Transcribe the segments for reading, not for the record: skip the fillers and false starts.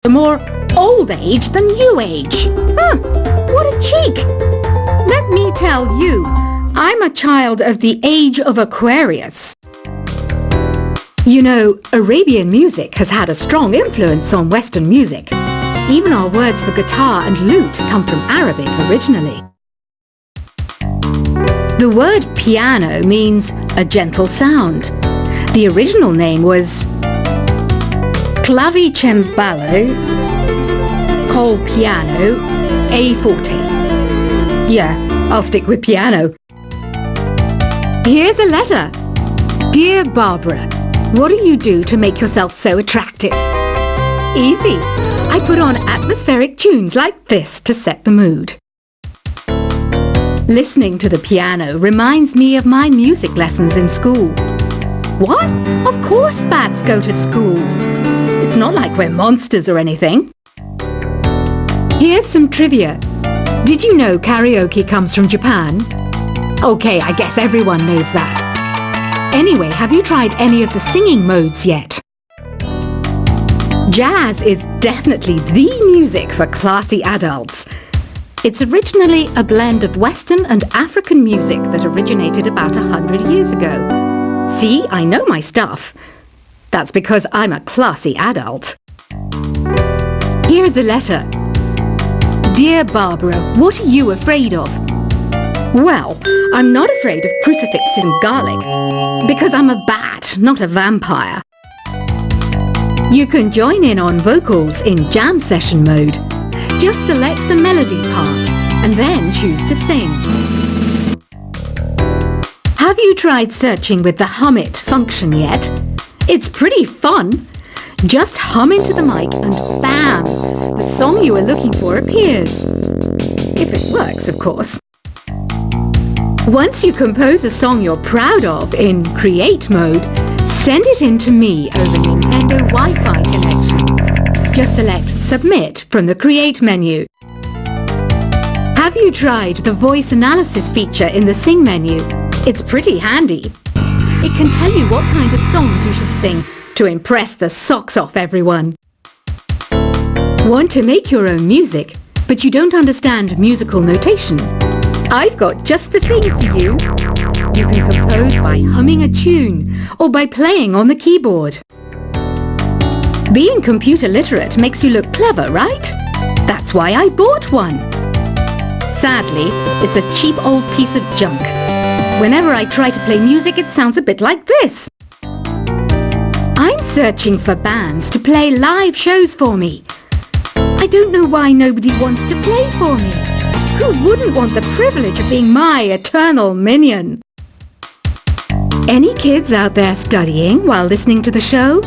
a more old age than new age. Huh, what a cheek! Let me tell you, I'm a child of the age of Aquarius. You know, Arabian music has had a strong influence on Western music. Even our words for guitar and lute come from Arabic originally. The word piano means a gentle sound. The original name was clavicembalo col piano a forte. Yeah, I'll stick with piano. Here's a letter. Dear Barbara, what do you do to make yourself so attractive? Easy. I put on atmospheric tunes like this to set the mood. Listening to the piano reminds me of my music lessons in school. What? Of course bats go to school. It's not like we're monsters or anything. Here's some trivia. Did you know karaoke comes from Japan? Okay, I guess everyone knows that. Anyway, have you tried any of the singing modes yet? Jazz is definitely the music for classy adults. It's originally a blend of Western and African music that originated about 100 years ago. See, I know my stuff. That's because I'm a classy adult. Here's a letter. Dear Barbara, what are you afraid of? Well, I'm not afraid of crucifixes and garlic, because I'm a bat, not a vampire. You can join in on vocals in jam session mode. Just select the melody part and then choose to sing. Have you tried searching with the Hum It function yet? It's pretty fun. Just hum into the mic and bam! The song you are looking for appears. If it works, of course. Once you compose a song you're proud of in Create mode, send it in to me over Nintendo Wi-Fi connection. Just select Submit from the Create menu. Have you tried the voice analysis feature in the Sing menu? It's pretty handy. It can tell you what kind of songs you should sing to impress the socks off everyone. Want to make your own music, but you don't understand musical notation? I've got just the thing for you. You can compose by humming a tune or by playing on the keyboard. Being computer literate makes you look clever, right? That's why I bought one. Sadly, it's a cheap old piece of junk. Whenever I try to play music, it sounds a bit like this. I'm searching for bands to play live shows for me. I don't know why nobody wants to play for me. Who wouldn't want the privilege of being my eternal minion? Any kids out there studying while listening to the show?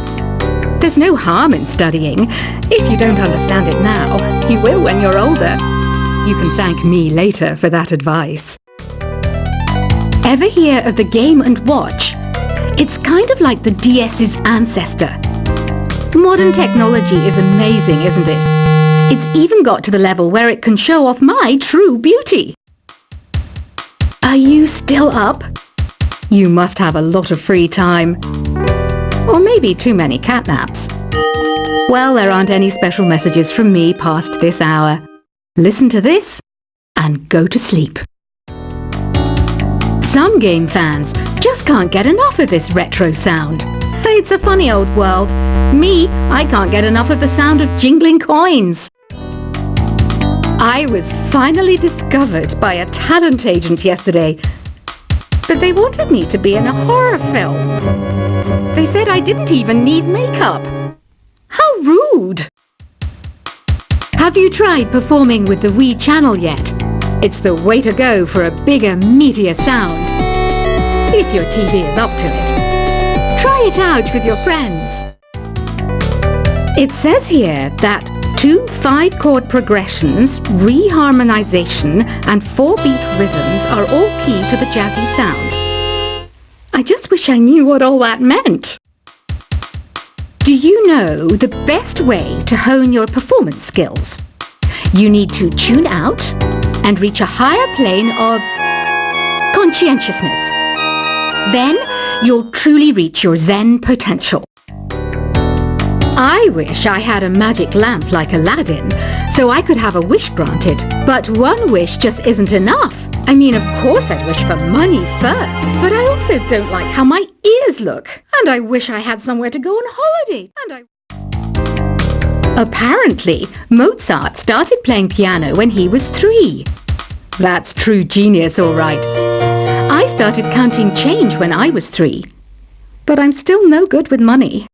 There's no harm in studying. If you don't understand it now, you will when you're older. You can thank me later for that advice. Ever hear of the Game & Watch? It's kind of like the DS's ancestor. Modern technology is amazing, isn't it? It's even got to the level where it can show off my true beauty. Are you still up? You must have a lot of free time. Or maybe too many catnaps. Well, there aren't any special messages from me past this hour. Listen to this and go to sleep. Some game fans just can't get enough of this retro sound. It's a funny old world. Me, I can't get enough of the sound of jingling coins. I was finally discovered by a talent agent yesterday, but they wanted me to be in a horror film. They said I didn't even need makeup. How rude! Have you tried performing with the Wii channel yet? It's the way to go for a bigger, meatier sound. If your TV is up to it. Try it out with your friends. It says here that 2 5-chord progressions, reharmonization, and 4-beat rhythms are all key to the jazzy sound. I just wish I knew what all that meant. Do you know the best way to hone your performance skills? You need to tune out and reach a higher plane of conscientiousness. Then you'll truly reach your Zen potential. I wish I had a magic lamp like Aladdin, so I could have a wish granted. But one wish just isn't enough. I mean, of course I'd wish for money first, but I also don't like how my ears look. And I wish I had somewhere to go on holiday. Apparently, Mozart started playing piano when he was 3. That's true genius, all right. I started counting change when I was 3. But I'm still no good with money.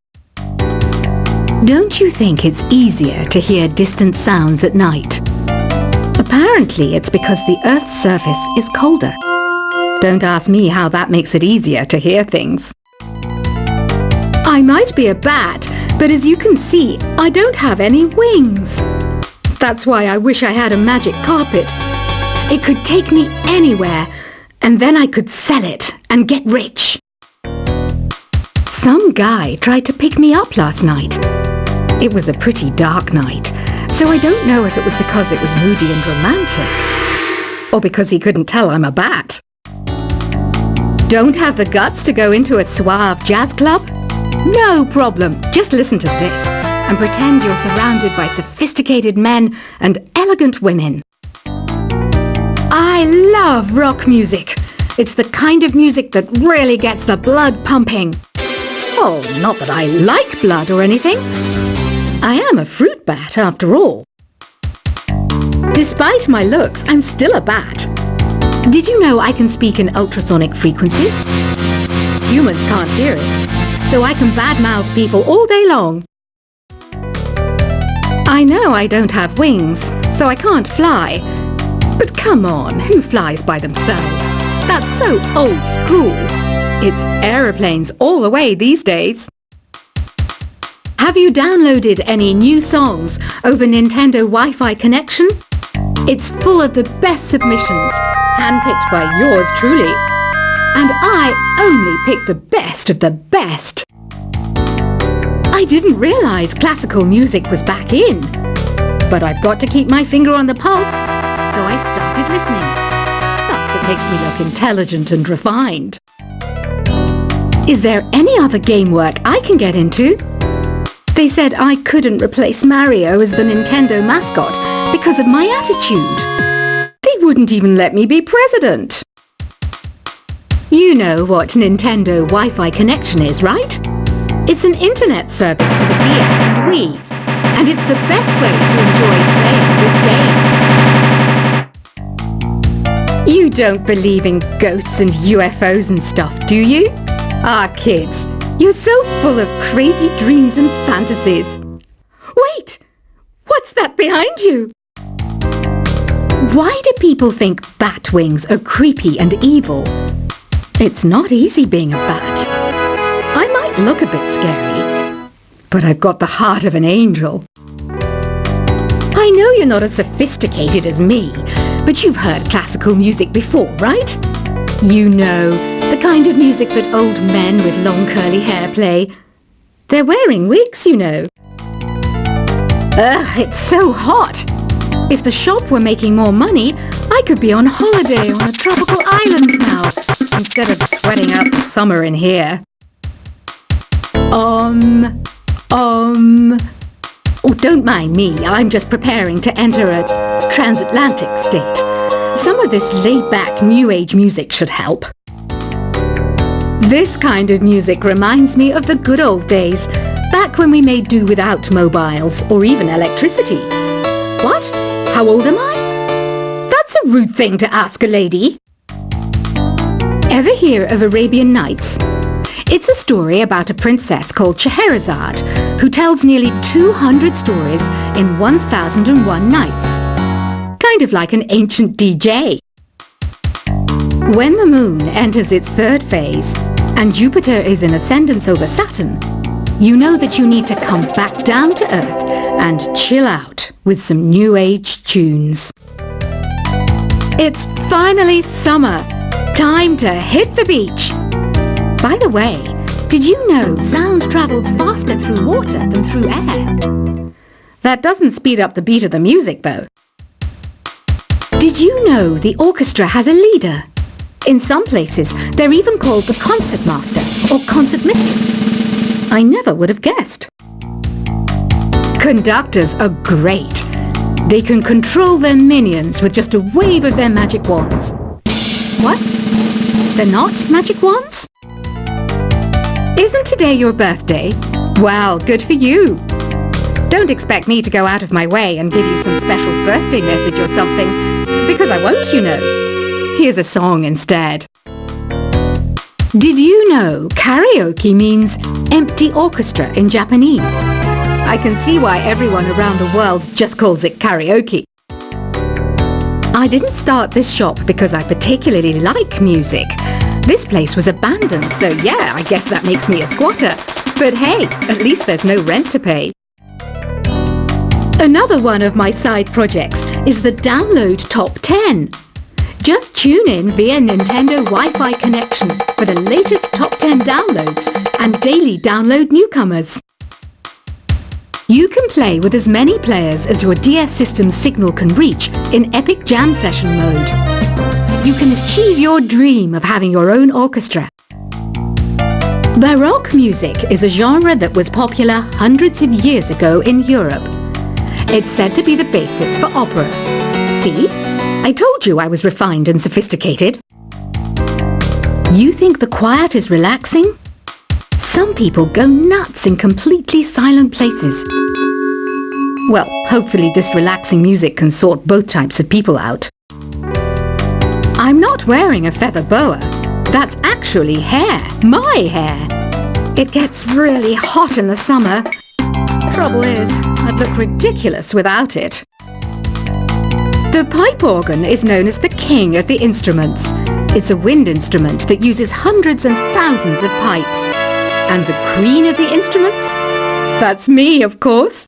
Don't you think it's easier to hear distant sounds at night? Apparently, it's because the Earth's surface is colder. Don't ask me how that makes it easier to hear things. I might be a bat, but as you can see, I don't have any wings. That's why I wish I had a magic carpet. It could take me anywhere, and then I could sell it and get rich. Some guy tried to pick me up last night. It was a pretty dark night, so I don't know if it was because it was moody and romantic, or because he couldn't tell I'm a bat. Don't have the guts to go into a suave jazz club? No problem. Just listen to this and pretend you're surrounded by sophisticated men and elegant women. I love rock music. It's the kind of music that really gets the blood pumping. Oh, not that I like blood or anything. I am a fruit bat, after all. Despite my looks, I'm still a bat. Did you know I can speak in ultrasonic frequencies? Humans can't hear it, so I can badmouth people all day long. I know I don't have wings, so I can't fly. But come on, who flies by themselves? That's so old school. It's aeroplanes all the way these days. Have you downloaded any new songs over Nintendo Wi-Fi connection? It's full of the best submissions, handpicked by yours truly. And I only pick the best of the best. I didn't realize classical music was back in. But I've got to keep my finger on the pulse, so I started listening. Plus, it makes me look intelligent and refined. Is there any other game work I can get into? They said I couldn't replace Mario as the Nintendo mascot because of my attitude. They wouldn't even let me be president. You know what Nintendo Wi-Fi connection is, right? It's an internet service for the DS and Wii, and it's the best way to enjoy playing this game. You don't believe in ghosts and UFOs and stuff, do you? Ah, kids, you're so full of crazy dreams and fantasies. Wait! What's that behind you? Why do people think bat wings are creepy and evil? It's not easy being a bat. I might look a bit scary, but I've got the heart of an angel. I know you're not as sophisticated as me, but you've heard classical music before, right? You know, the kind of music that old men with long curly hair play. They're wearing wigs, you know. Ugh, it's so hot. If the shop were making more money, I could be on holiday on a tropical island now, instead of sweating out the summer in here. Oh, don't mind me. I'm just preparing to enter a transatlantic state. Some of this laid-back New Age music should help. This kind of music reminds me of the good old days, back when we made do without mobiles or even electricity. What? How old am I? That's a rude thing to ask a lady. Ever hear of Arabian Nights? It's a story about a princess called Scheherazade, who tells nearly 200 stories in 1001 nights. Kind of like an ancient DJ. When the moon enters its third phase, and Jupiter is in ascendance over Saturn, you know that you need to come back down to Earth and chill out with some New Age tunes. It's finally summer. Time to hit the beach. By the way, did you know sound travels faster through water than through air? That doesn't speed up the beat of the music, though. Did you know the orchestra has a leader? In some places, they're even called the concert master or concert mistress. I never would have guessed. Conductors are great. They can control their minions with just a wave of their magic wands. What? They're not magic wands? Isn't today your birthday? Well, good for you. Don't expect me to go out of my way and give you some special birthday message or something, because I won't, you know. Here's a song instead. Did you know karaoke means empty orchestra in Japanese? I can see why everyone around the world just calls it karaoke. I didn't start this shop because I particularly like music. This place was abandoned, so yeah, I guess that makes me a squatter. But hey, at least there's no rent to pay. Another one of my side projects is the Download Top 10. Just tune in via Nintendo Wi-Fi connection for the latest top 10 downloads and daily download newcomers. You can play with as many players as your DS system's signal can reach in Epic Jam Session mode. You can achieve your dream of having your own orchestra. Baroque music is a genre that was popular hundreds of years ago in Europe. It's said to be the basis for opera. See? I told you I was refined and sophisticated. You think the quiet is relaxing? Some people go nuts in completely silent places. Well, hopefully this relaxing music can sort both types of people out. I'm not wearing a feather boa. That's actually hair. My hair. It gets really hot in the summer. Trouble is, I'd look ridiculous without it. The pipe organ is known as the king of the instruments. It's a wind instrument that uses hundreds and thousands of pipes. And the queen of the instruments? That's me, of course.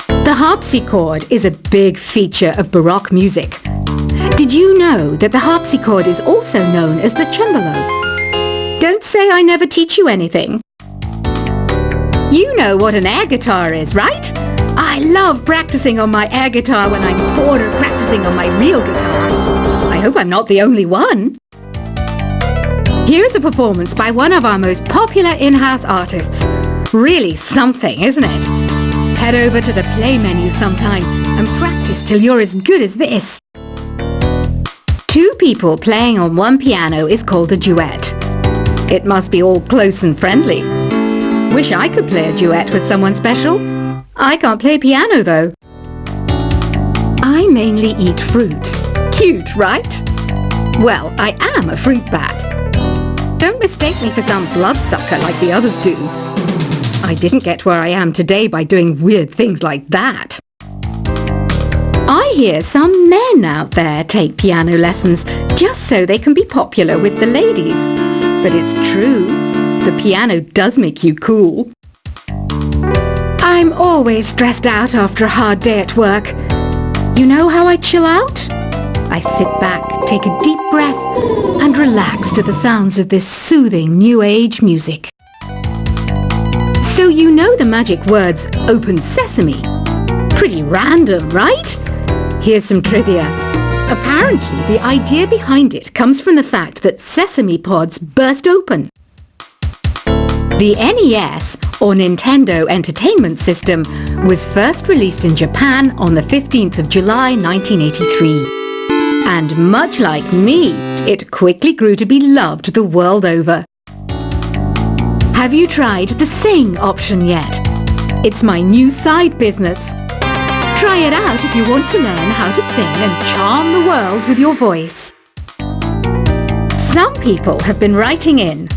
The harpsichord is a big feature of Baroque music. Did you know that the harpsichord is also known as the cembalo? Don't say I never teach you anything. You know what an air guitar is, right? I love practicing on my air guitar when I'm bored of practicing on my real guitar. I hope I'm not the only one. Here's a performance by one of our most popular in-house artists. Really something, isn't it? Head over to the play menu sometime and practice till you're as good as this. Two people playing on one piano is called a duet. It must be all close and friendly. Wish I could play a duet with someone special. I can't play piano though. I mainly eat fruit. Cute, right? Well, I am a fruit bat. Don't mistake me for some bloodsucker like the others do. I didn't get where I am today by doing weird things like that. I hear some men out there take piano lessons just so they can be popular with the ladies. But it's true. The piano does make you cool. I'm always stressed out after a hard day at work. You know how I chill out? I sit back, take a deep breath, and relax to the sounds of this soothing new age music. So you know the magic words "Open Sesame"? Pretty random, right? Here's some trivia. Apparently, the idea behind it comes from the fact that sesame pods burst open. The NES, or Nintendo Entertainment System, was first released in Japan on the 15th of July 1983. And much like me, it quickly grew to be loved the world over. Have you tried the Sing option yet? It's my new side business. Try it out if you want to learn how to sing and charm the world with your voice. Some people have been writing in,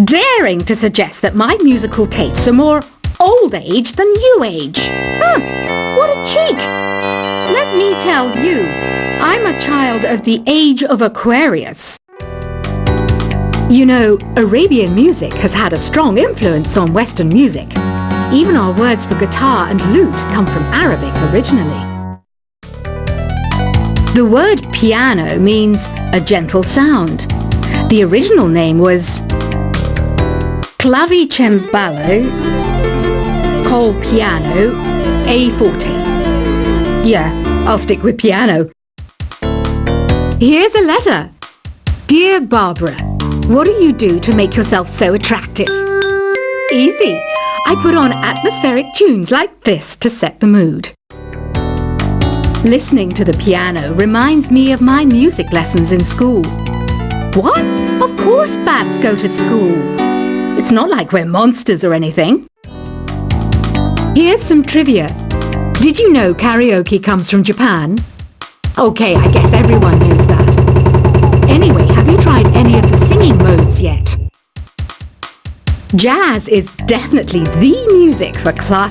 daring to suggest that my musical tastes are more old age than new age. Huh, what a cheek! Let me tell you, I'm a child of the age of Aquarius. You know, Arabian music has had a strong influence on Western music. Even our words for guitar and lute come from Arabic originally. The word piano means a gentle sound. The original name was clavicembalo col piano a forte. Yeah, I'll stick with piano. Here's a letter. Dear Barbara, what do you do to make yourself so attractive? Easy. I put on atmospheric tunes like this to set the mood. Listening to the piano reminds me of my music lessons in school. What? Of course bats go to school. It's not like we're monsters or anything. Here's some trivia. Did you know karaoke comes from Japan? Okay, I guess everyone knows that. Anyway, have you tried any of the singing modes yet? Jazz is definitely the music for class